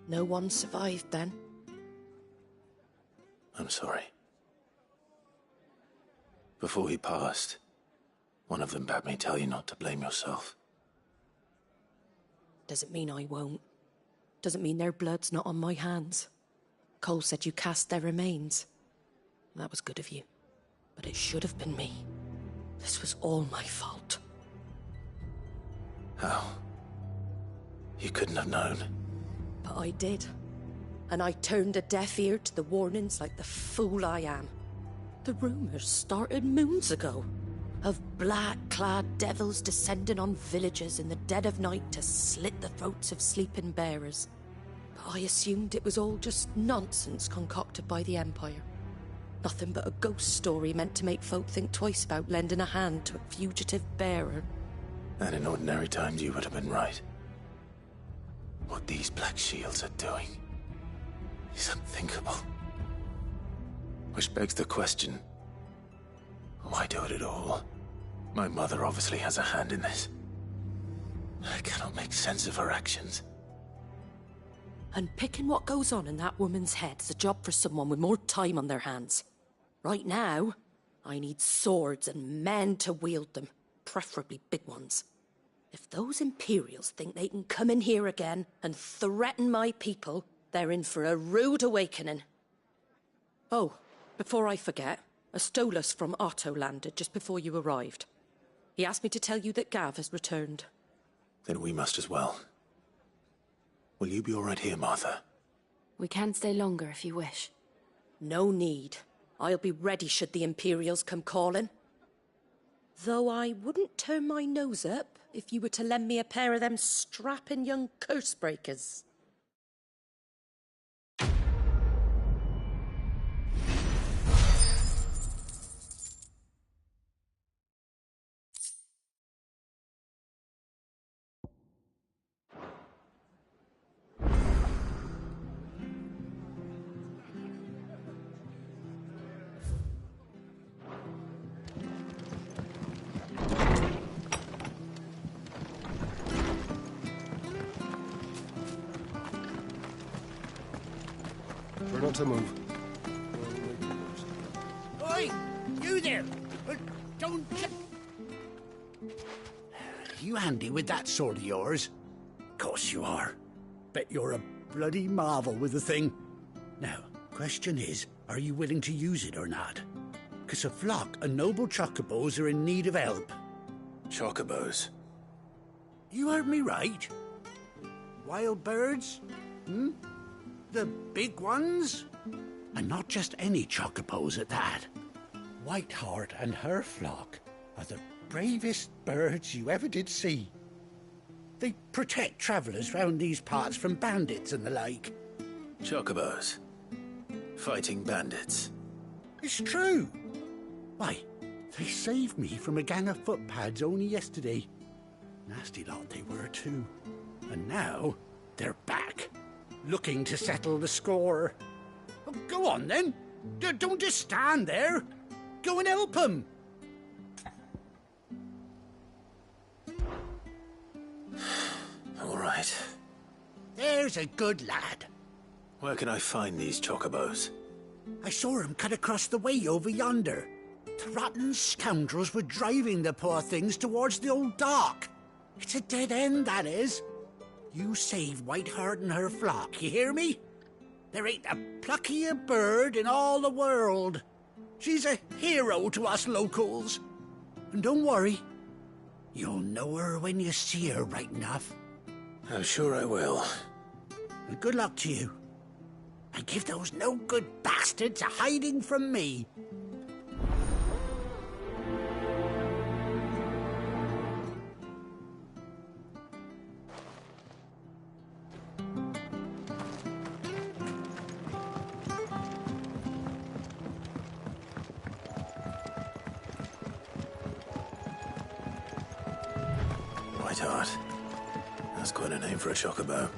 No one survived then. I'm sorry. Before he passed, one of them bade me tell you not to blame yourself. Doesn't mean I won't. Doesn't mean their blood's not on my hands. Cole said you cast their remains. That was good of you. But it should have been me. This was all my fault. How? You couldn't have known. But I did. And I turned a deaf ear to the warnings like the fool I am. The rumours started moons ago. Of black-clad devils descending on villages in the dead of night to slit the throats of sleeping bearers. But I assumed it was all just nonsense concocted by the Empire. Nothing but a ghost story meant to make folk think twice about lending a hand to a fugitive bearer. And in ordinary times you would have been right. What these Black Shields are doing is unthinkable. Which begs the question, why do it at all? My mother obviously has a hand in this. I cannot make sense of her actions. Unpicking what goes on in that woman's head is a job for someone with more time on their hands. Right now, I need swords and men to wield them, preferably big ones. If those Imperials think they can come in here again and threaten my people, they're in for a rude awakening. Oh, before I forget, a Stolas from Otto landed just before you arrived. He asked me to tell you that Gav has returned. Then we must as well. Will you be all right here, Martha? We can stay longer if you wish. No need. I'll be ready should the Imperials come calling. Though I wouldn't turn my nose up if you were to lend me a pair of them strapping young curse-breakers. Try not to move. Oi! You there! Don't... You handy with that sword of yours? Course you are. Bet you're a bloody marvel with the thing. Now, question is, are you willing to use it or not? 'Cause a flock of noble chocobos are in need of help. Chocobos? You heard me right. Wild birds? Hmm? The big ones? And not just any chocobos at that. Whiteheart and her flock are the bravest birds you ever did see. They protect travellers round these parts from bandits and the like. Chocobos? Fighting bandits? It's true. Why, they saved me from a gang of footpads only yesterday. Nasty lot they were too. And now they're back, looking to settle the score. Oh, go on then. Don't just stand there. Go and help them. All right. There's a good lad. Where can I find these chocobos? I saw him cut across the way over yonder. The rotten scoundrels were driving the poor things towards the old dock. It's a dead end, that is. You save Whiteheart and her flock, you hear me? There ain't a pluckier bird in all the world. She's a hero to us locals. And don't worry, you'll know her when you see her right enough. I'm sure I will. And good luck to you. And give those no-good bastards a hiding from me. Whiteheart. That's quite a name for a chocobo.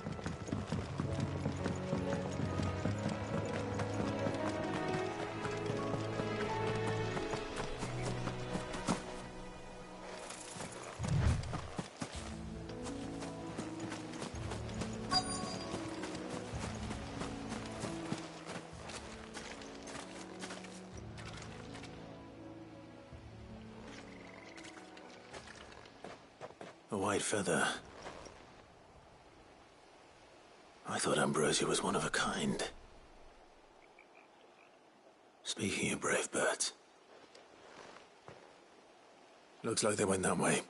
A white feather. I thought Ambrosia was one of a kind. Speaking of brave birds. Looks like they went that way.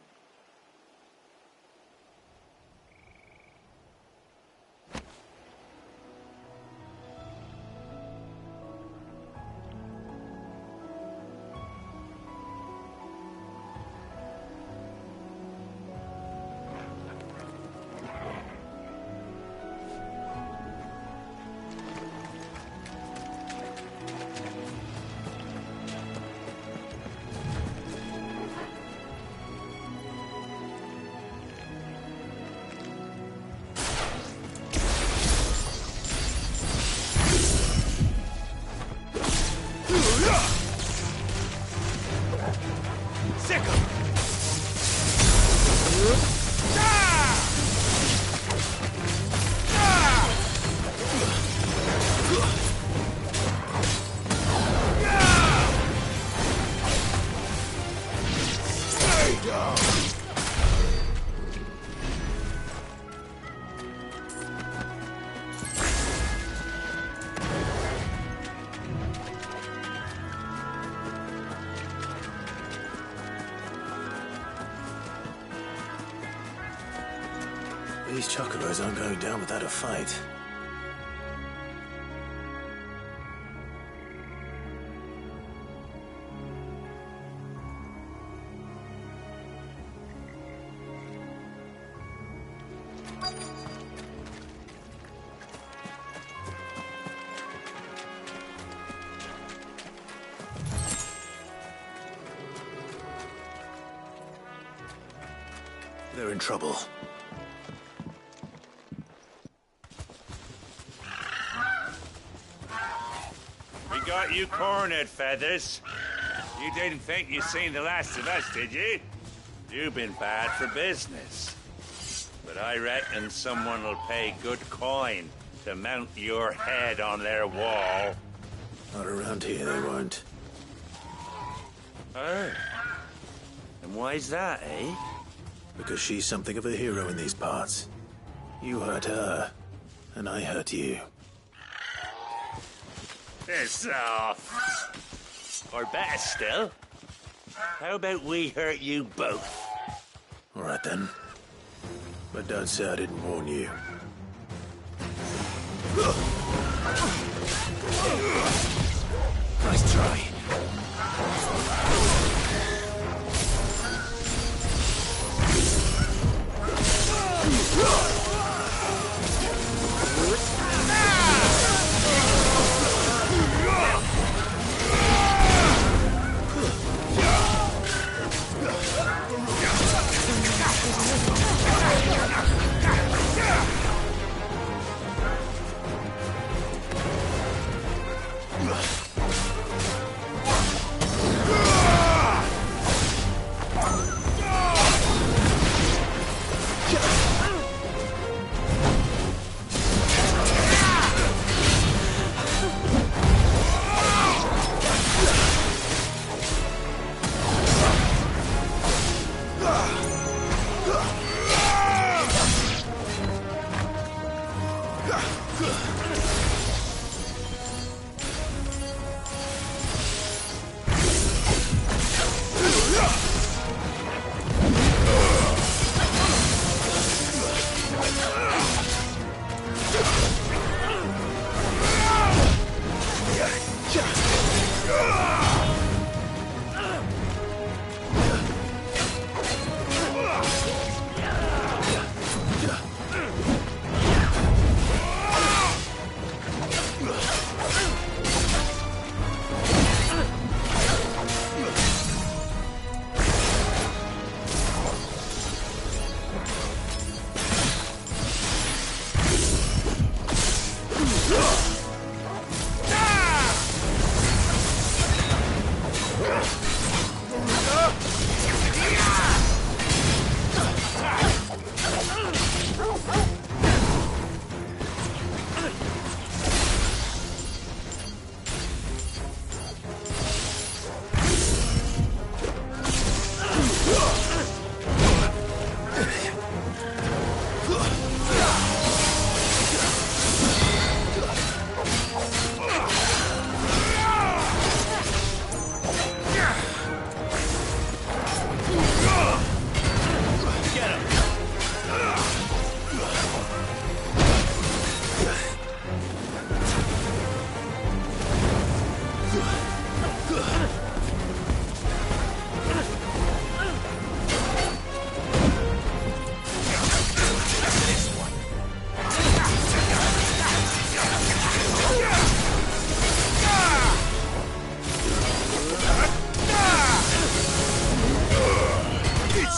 These chocobos aren't going down without a fight. They're in trouble. Got you cornered, Feathers. You didn't think you'd seen the last of us, did you? You've been bad for business. But I reckon someone will pay good coin to mount your head on their wall. Not around here, they won't. Oh. And why's that, eh? Because she's something of a hero in these parts. You hurt her, and I hurt you. Piss off. Or better still, how about we hurt you both? All right then. But don't say I didn't warn you. Nice try.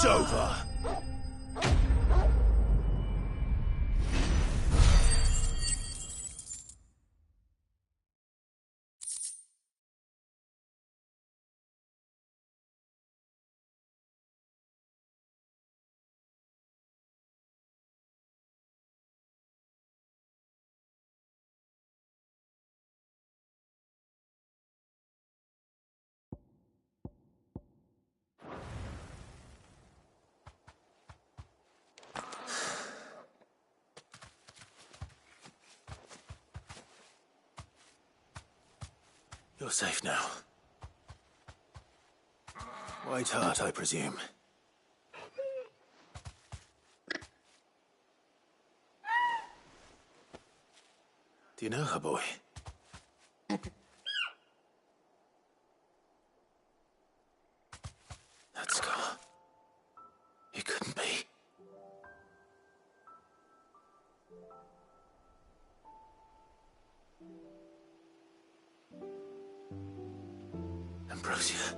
It's over. You're safe now. White Hart, I presume. Do you know her, boy? That scar. It couldn't be. Ambrosia.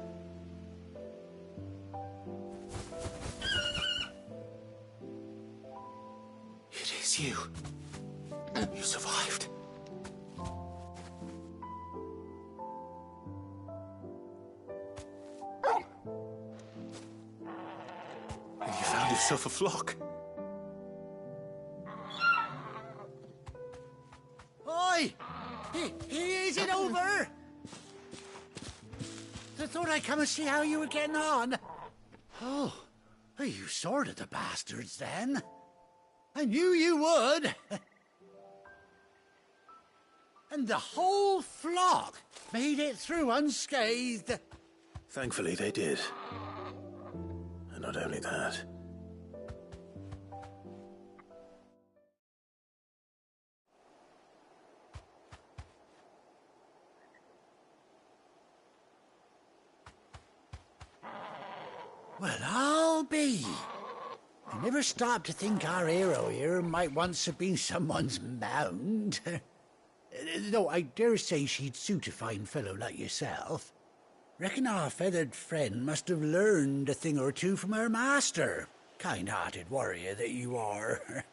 It is you. You survived. And you found yourself a flock. Oi! Is it over? I thought I'd come and see how you were getting on. Oh, you sorted the bastards then. I knew you would. And the whole flock made it through unscathed. Thankfully, they did. And not only that. Well, I'll be. I never stopped to think our hero here might once have been someone's mount. Though I dare say she'd suit a fine fellow like yourself. Reckon our feathered friend must have learned a thing or two from her master. Kind-hearted warrior that you are.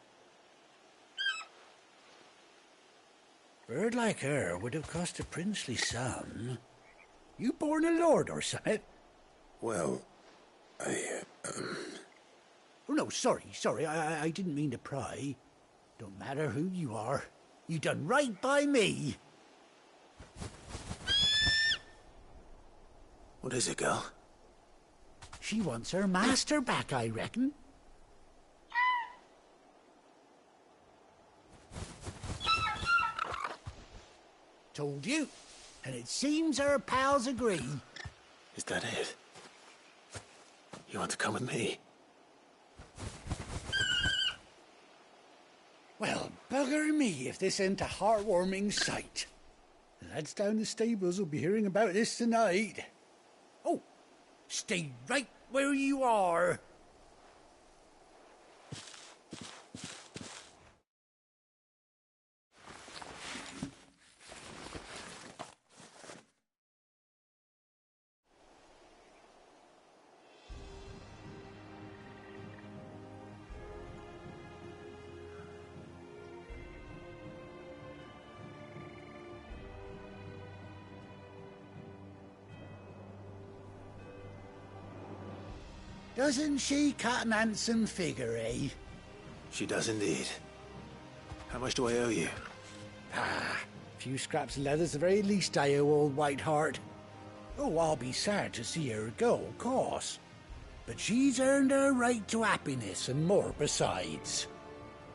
Bird like her would have cost a princely sum. You born a lord or something? Well, Oh, no, sorry. I didn't mean to pry. Don't matter who you are. You done right by me. What is it, girl? She wants her master back, I reckon. Told you. And it seems her pals agree. Is that it? You want to come with me? Well, bugger me if this ain't a heartwarming sight. The lads down the stables will be hearing about this tonight. Oh, stay right where you are. Doesn't she cut an handsome figure, eh? She does indeed. How much do I owe you? A few scraps of leather's the very least I owe old White Hart. Oh, I'll be sad to see her go, of course. But she's earned her right to happiness and more besides.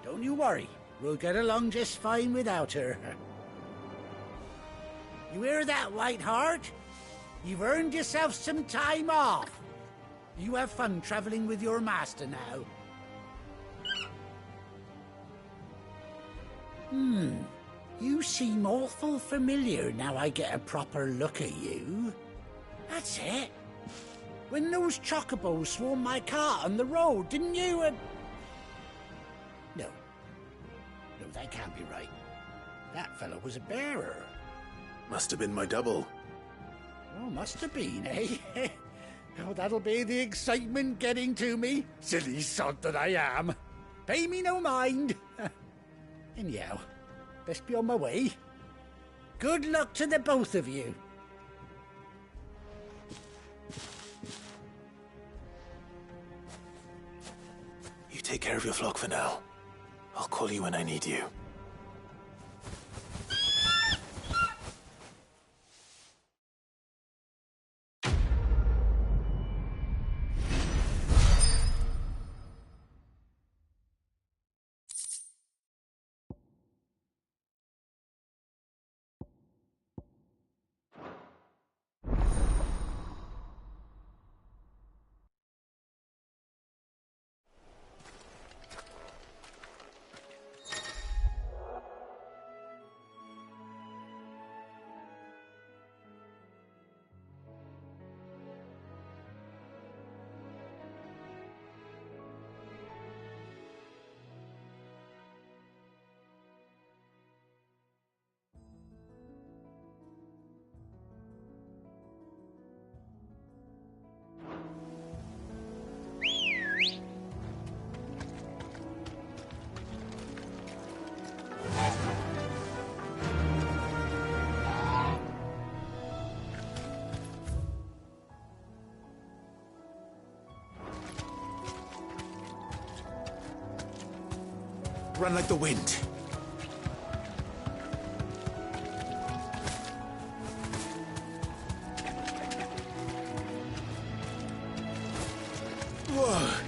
Don't you worry, we'll get along just fine without her. You hear that, White Hart? You've earned yourself some time off. You have fun traveling with your master now. You seem awful familiar now I get a proper look at you. That's it. When those chocobos swarmed my cart on the road, didn't you? No, that can't be right. That fellow was a bearer. Must have been my double. Oh, must have been, eh? Oh, that'll be the excitement getting to me. Silly sod that I am. Pay me no mind. Anyhow, best be on my way. Good luck to the both of you. You take care of your flock for now. I'll call you when I need you. Run like the wind. Whoa.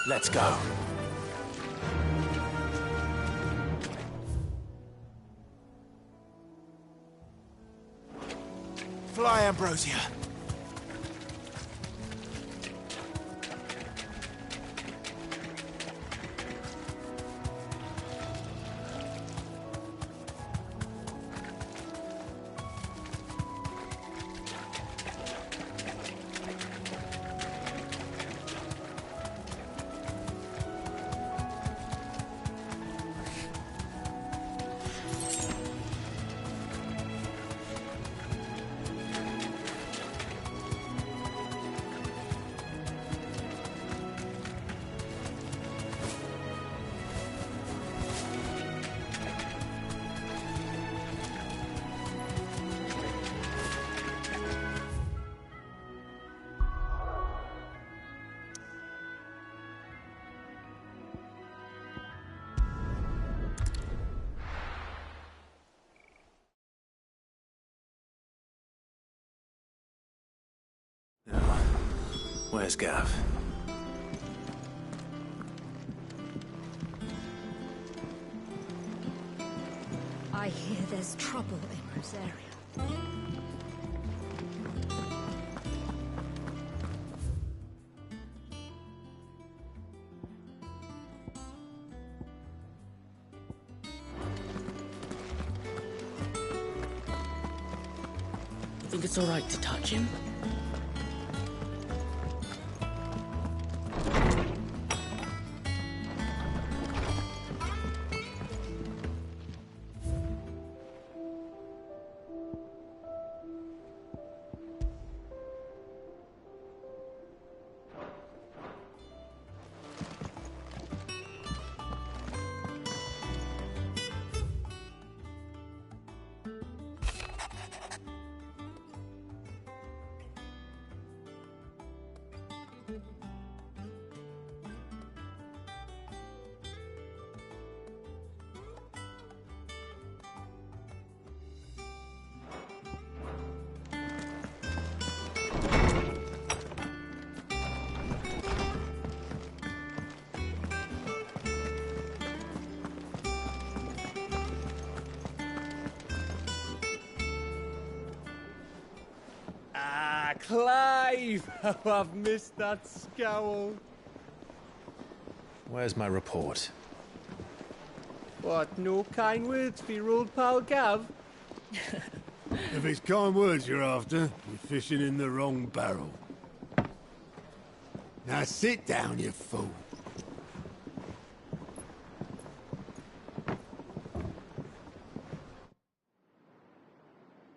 Let's go. Fly, Ambrosia. Where's Gav? hear there's trouble in Rosaria. Think it's all right to touch him? Clive! How I've missed that scowl. Where's my report? What, no kind words for your old pal Gav? If it's kind words you're after, you're fishing in the wrong barrel. Now sit down, you fool.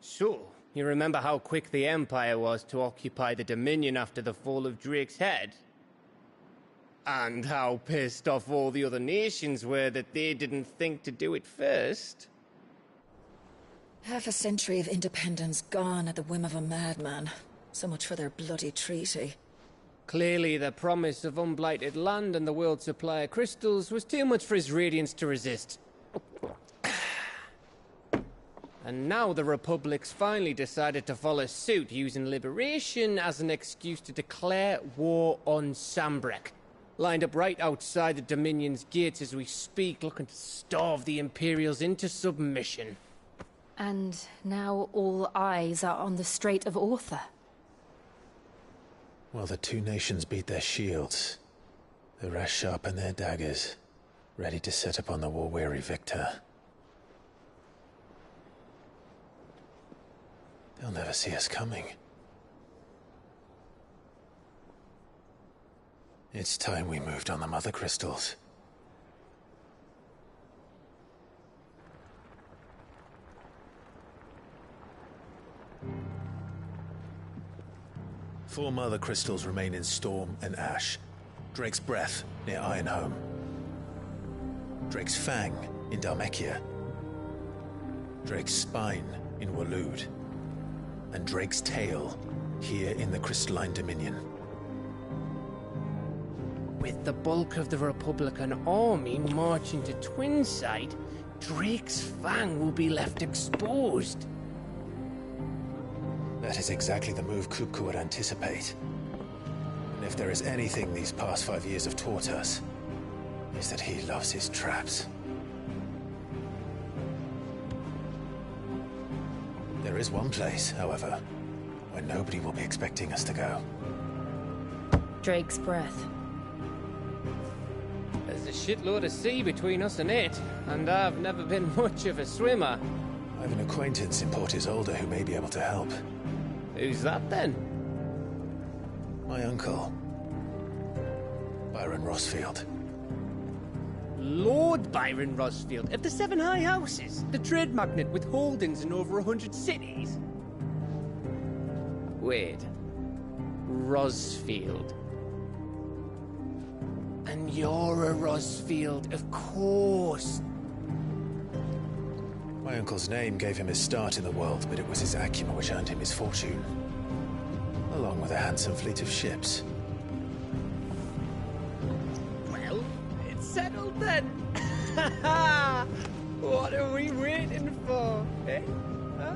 So, you remember how quick the Empire was to occupy the Dominion after the fall of Drake's head? And how pissed off all the other nations were that they didn't think to do it first? Half a century of independence gone at the whim of a madman. So much for their bloody treaty. Clearly, the promise of unblighted land and the world's supply of crystals was too much for his radiance to resist. And now the Republic's finally decided to follow suit, using liberation as an excuse to declare war on Sambrek. Lined up right outside the Dominion's gates as we speak, looking to starve the Imperials into submission. And now all eyes are on the Strait of Author. Well, the two nations beat their shields. The rest sharpen their daggers, ready to set upon the war-weary victor. They'll never see us coming. It's time we moved on the Mother Crystals. Four Mother Crystals remain in Storm and Ash. Drake's Breath near Ironhome. Drake's Fang in Dhalmekia. Drake's Spine in Waloed. And Drake's Tail here in the Crystalline Dominion. With the bulk of the Republican army marching to Twinside, Drake's Fang will be left exposed. That is exactly the move Kupka would anticipate. And if there is anything these past 5 years have taught us, is that he loves his traps. There is one place, however, where nobody will be expecting us to go. Drake's Breath. There's a shitload of sea between us and it, and I've never been much of a swimmer. I have an acquaintance in Port Isolde who may be able to help. Who's that then? My uncle, Byron Rosfield. Lord Byron Rosfield of the Seven High Houses, the trade magnate with holdings in over 100 cities. Wait, Rosfield. And you're a Rosfield, of course. My uncle's name gave him his start in the world, but it was his acumen which earned him his fortune. Along with a handsome fleet of ships. Well, it's settled then. What are we waiting for, eh? Huh?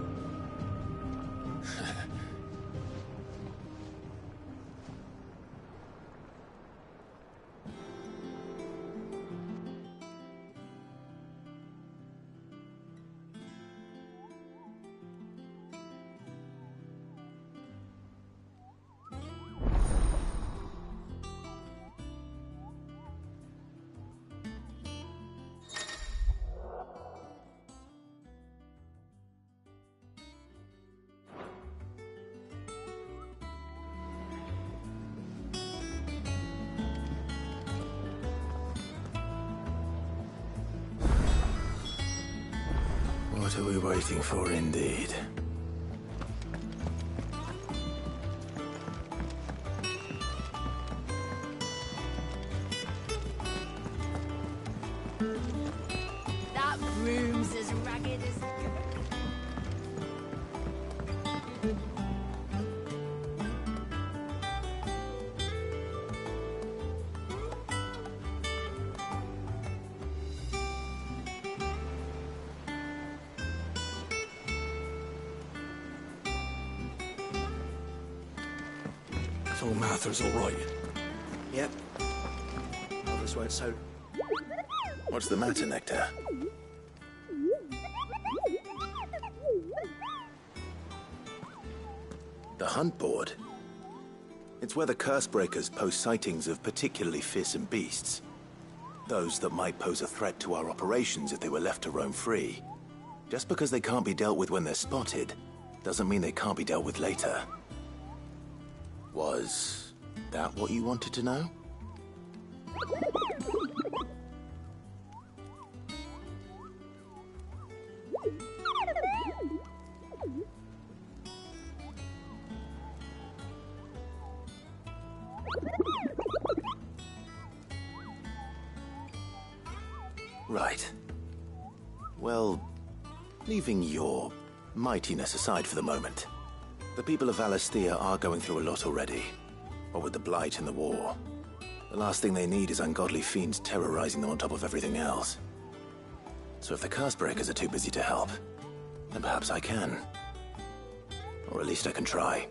What are we waiting for, indeed? That room's as ragged as... So Mather's all right. Yep. Others weren't so... What's the matter, Nectar? The hunt board? It's where the Cursebreakers post sightings of particularly fearsome beasts. Those that might pose a threat to our operations if they were left to roam free. Just because they can't be dealt with when they're spotted, doesn't mean they can't be dealt with later. Was that what you wanted to know? Right. Well, leaving your mightiness aside for the moment, the people of Valisthea are going through a lot already. What with the Blight and the war. The last thing they need is ungodly fiends terrorizing them on top of everything else. So if the Cursebreakers are too busy to help, then perhaps I can. Or at least I can try.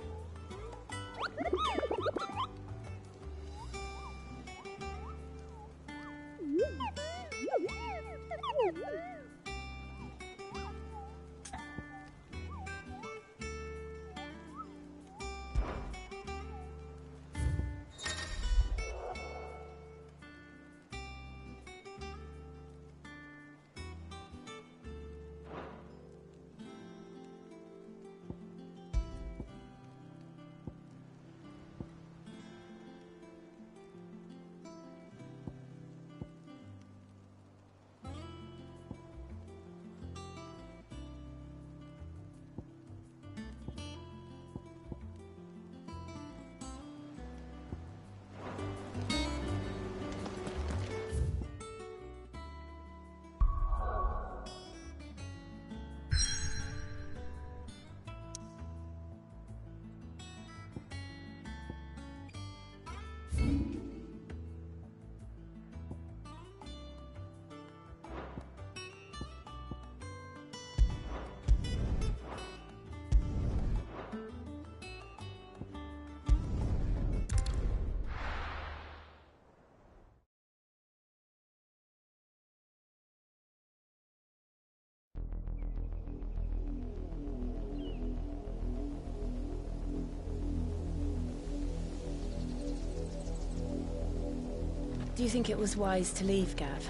Do you think it was wise to leave, Gav?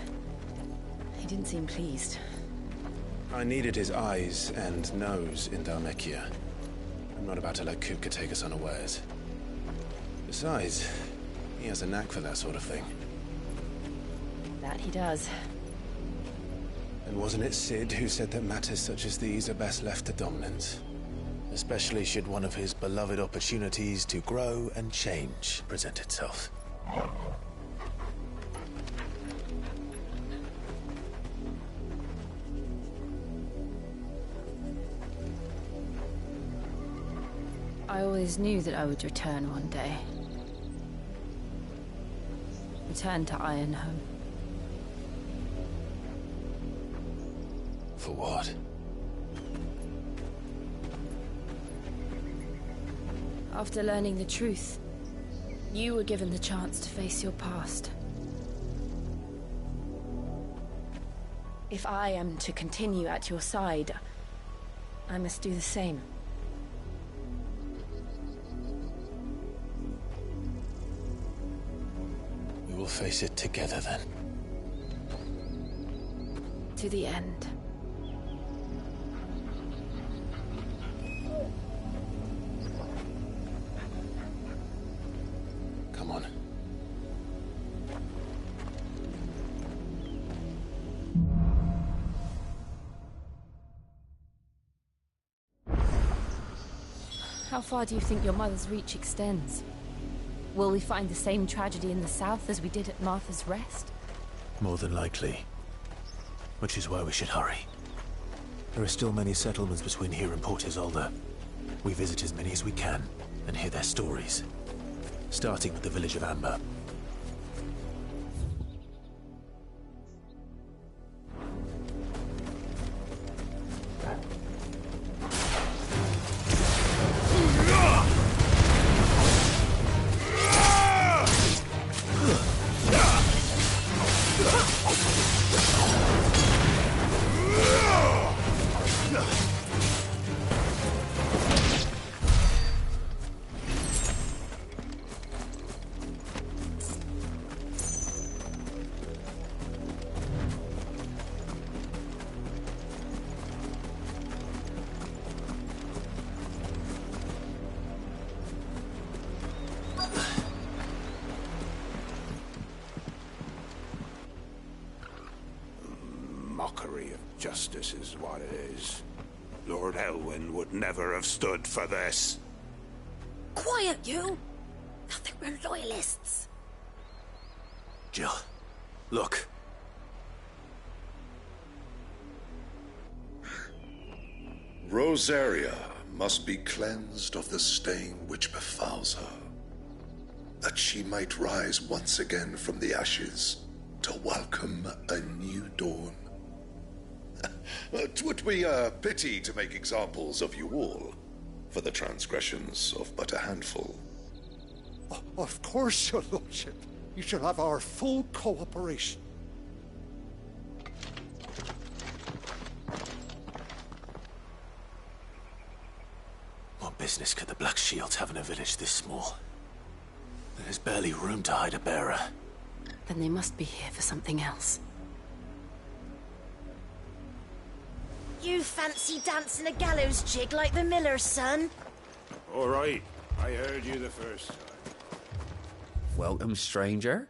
He didn't seem pleased. I needed his eyes and nose in Dhalmekia. I'm not about to let Kupka take us unawares. Besides, he has a knack for that sort of thing. That he does. And wasn't it Cid who said that matters such as these are best left to dominance? Especially should one of his beloved opportunities to grow and change present itself. I always knew that I would return one day. Return to Ironhome. For what? After learning the truth, you were given the chance to face your past. If I am to continue at your side, I must do the same. We will face it together then. To the end. Come on. How far do you think your mother's reach extends? Will we find the same tragedy in the south as we did at Martha's Rest? More than likely. Which is why we should hurry. There are still many settlements between here and Port Isolde. We visit as many as we can and hear their stories. Starting with the village of Amber. Mockery of justice is what it is. Lord Elwyn would never have stood for this. Quiet, you! Thought they were loyalists. Jill, look. Rosaria must be cleansed of the stain which befouls her, that she might rise once again from the ashes to welcome a new dawn. 'Twould be a pity to make examples of you all, for the transgressions of but a handful. Of course, your lordship. You shall have our full cooperation. What business could the Black Shields have in a village this small? There's barely room to hide a bearer. Then they must be here for something else. You fancy dancing a gallows jig like the miller's son? All right, I heard you the first time. Welcome, stranger.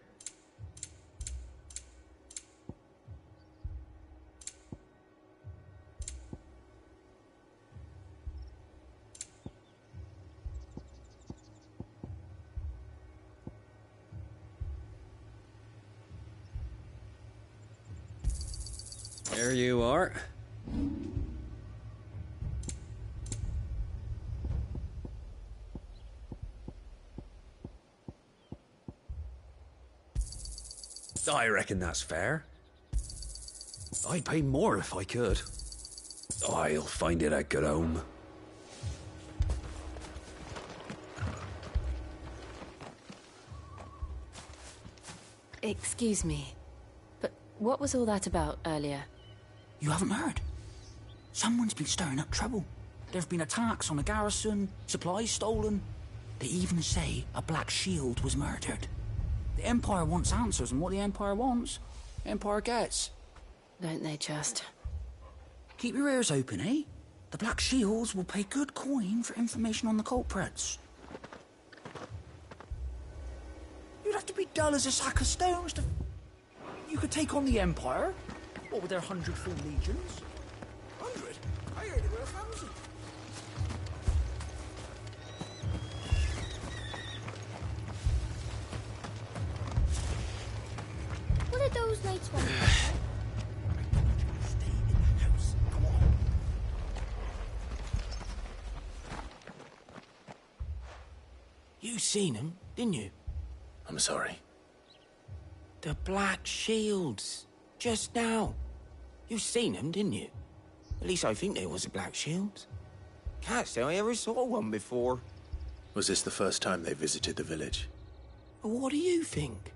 There you are. I reckon that's fair. I'd pay more if I could. I'll find it at good home. Excuse me, but what was all that about earlier? You haven't heard? Someone's been stirring up trouble. There've been attacks on the garrison, supplies stolen. They even say a Black Shield was murdered. The Empire wants answers, and what the Empire wants, the Empire gets. Don't they just? Keep your ears open, eh? The Black Shields will pay good coin for information on the culprits. You'd have to be dull as a sack of stones to... You could take on the Empire. What with their 100 full legions? 100? I heard it were 1,000. What are those knights want? Stay in the house. Go on. You seen them, didn't you? I'm sorry. The Black Shields. Just now. You seen them, didn't you? At least I think there was a Black Shield. Can't say I ever saw one before. Was this the first time they visited the village? But what do you think?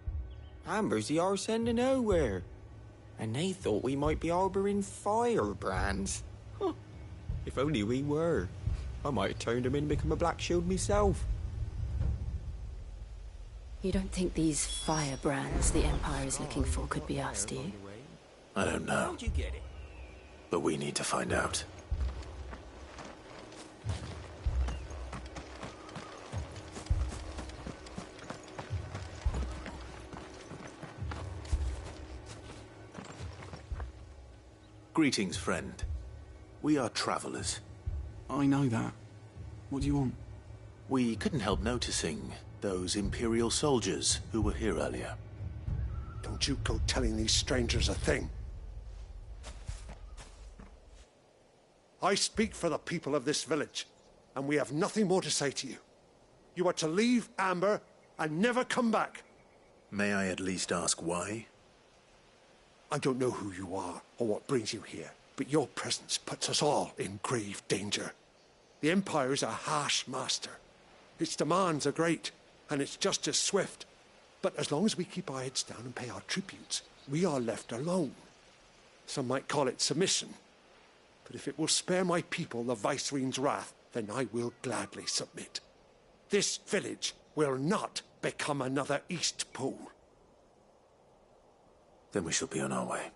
Amber's the arse end of nowhere. And they thought we might be harbouring firebrands. Huh. If only we were. I might have turned them in and become a Black Shield myself. You don't think these firebrands the Empire is looking for could be us, do you? I don't know. How'd you get it? But we need to find out. Greetings, friend. We are travelers. I know that. What do you want? We couldn't help noticing those Imperial soldiers who were here earlier. Don't you go telling these strangers a thing. I speak for the people of this village, and we have nothing more to say to you. You are to leave Amber and never come back. May I at least ask why? I don't know who you are or what brings you here, but your presence puts us all in grave danger. The Empire is a harsh master. Its demands are great, and its justice swift. But as long as we keep our heads down and pay our tributes, we are left alone. Some might call it submission. But if it will spare my people the Viceroy's wrath, then I will gladly submit. This village will not become another Eastpool. Then we shall be on our way.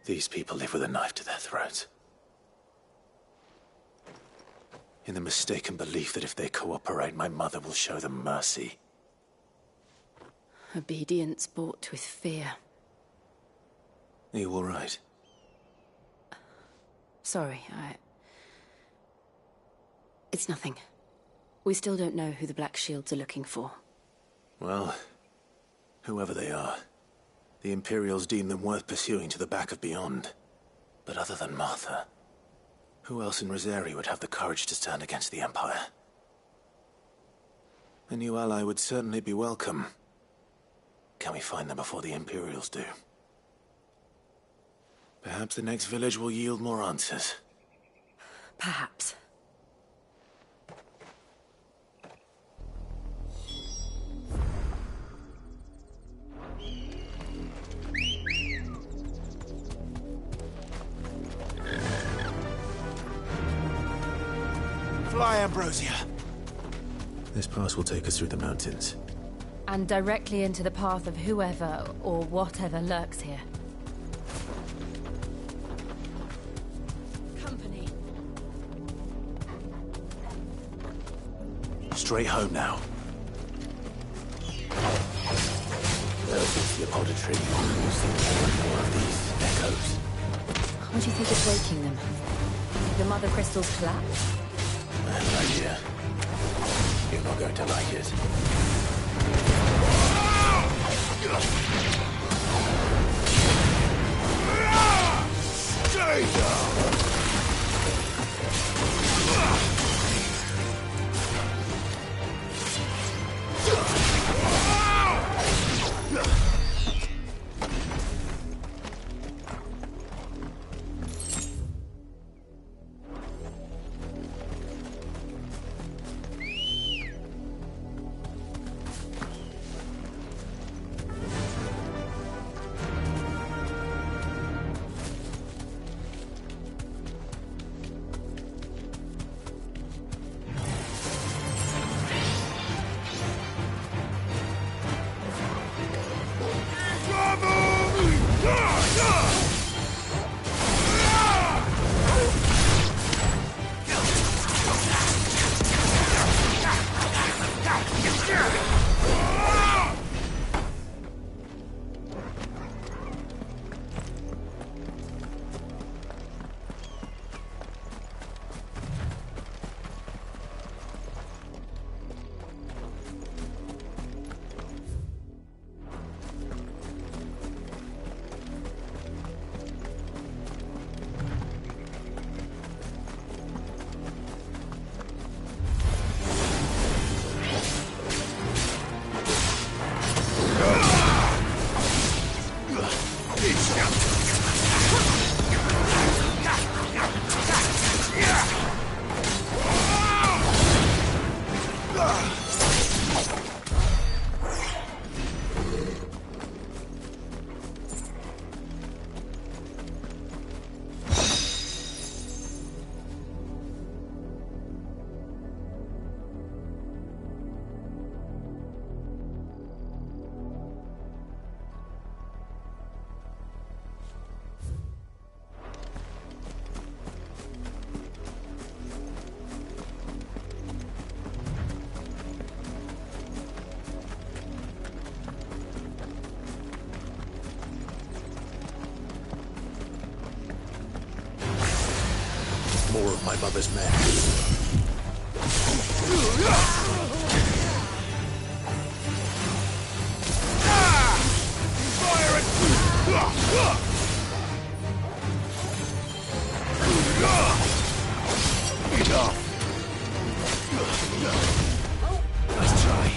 These people live with a knife to their throats. In the mistaken belief that if they cooperate, my mother will show them mercy. Obedience bought with fear. Are you all right? Sorry, It's nothing. We still don't know who the Black Shields are looking for. Well, whoever they are, the Imperials deem them worth pursuing to the back of beyond. But other than Martha, who else in Rosari would have the courage to stand against the Empire? A new ally would certainly be welcome. Can we find them before the Imperials do? Perhaps the next village will yield more answers. Perhaps. Fly, Ambrosia. This pass will take us through the mountains. And directly into the path of whoever or whatever lurks here. Company. Straight home now. There is the apothecary. We've seen more and more of these echoes. What do you think is waking them? The Mother Crystal's collapse? I have an idea. You're not going to like it. Stay down! time of his men. Nice try.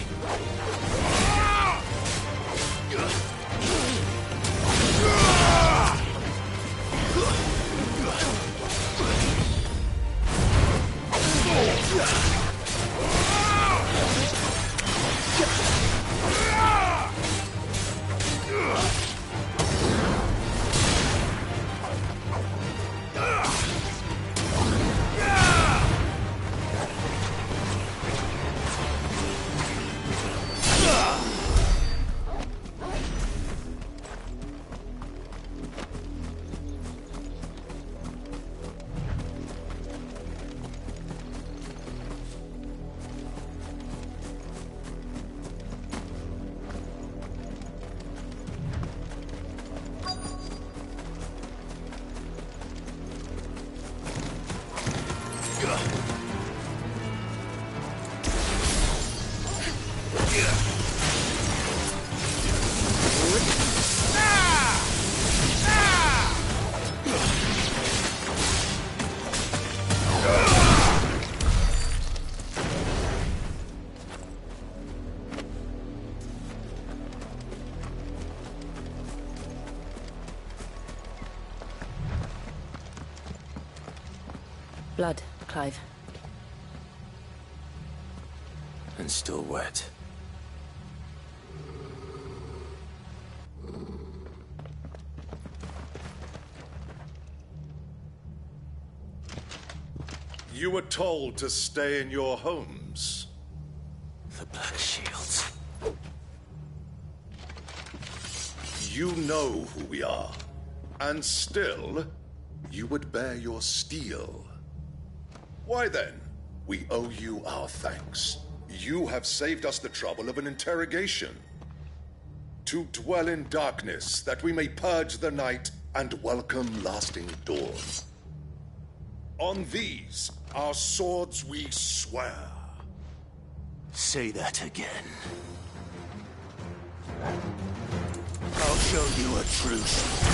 Blood, Clive. And still wet. You were told to stay in your homes. The Black Shields. You know who we are. And still, you would bear your steel. Why then? We owe you our thanks. You have saved us the trouble of an interrogation. To dwell in darkness, that we may purge the night and welcome lasting dawn. On these, our swords we swear. Say that again. I'll show you a truce.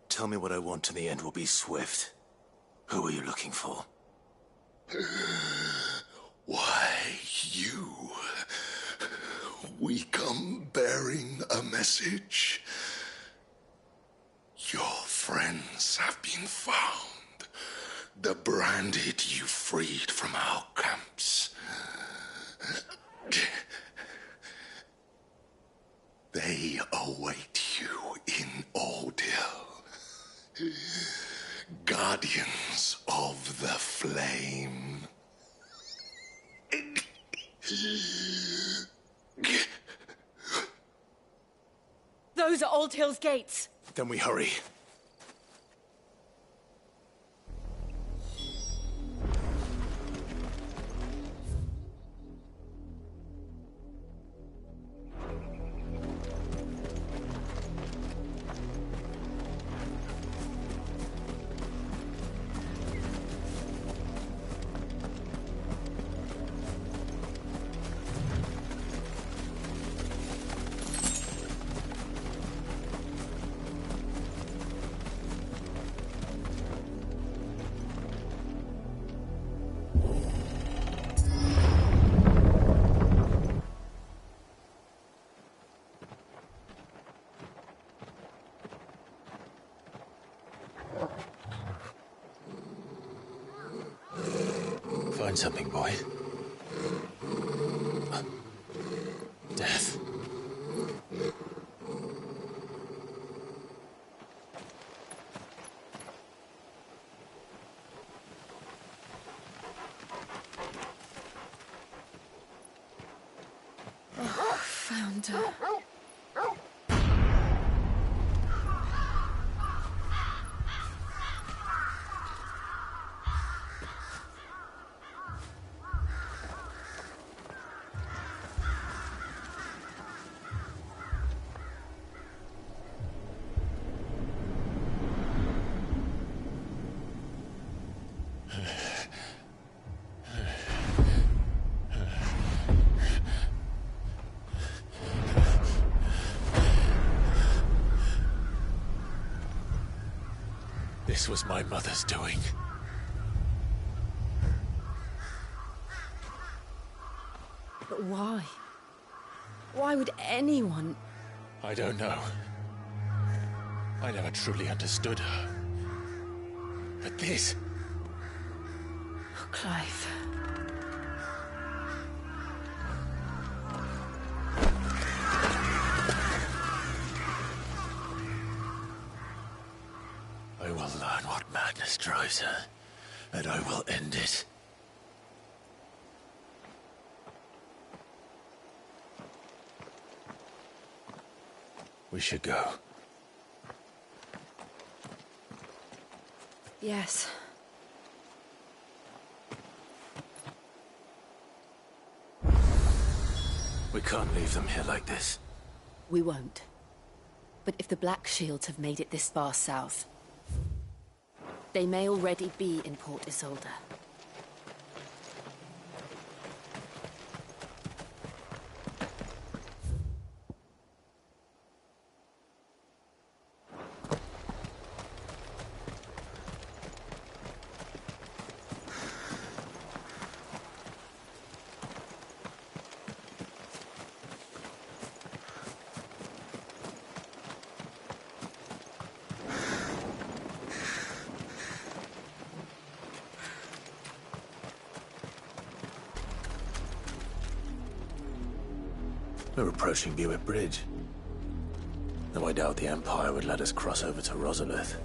Tell me what I want and the end will be swift. Who are you looking for? Why, you. We come bearing a message. Your friends have been found. The branded you freed from our camps. They await you in Odil. Guardians of the Flame. Those are Old Hill's gates. Then we hurry. find something, boy? Death. Oh, found her. This was my mother's doing. But why? Why would anyone... I don't know. I never truly understood her. But this... Oh, Clive. I will learn what madness drives her, and I will end it. We should go. Yes. We can't leave them here like this. We won't. But if the Black Shields have made it this far south, they may already be in Port Isolde. We're approaching Buick Bridge. Though I doubt the Empire would let us cross over to Rosalith.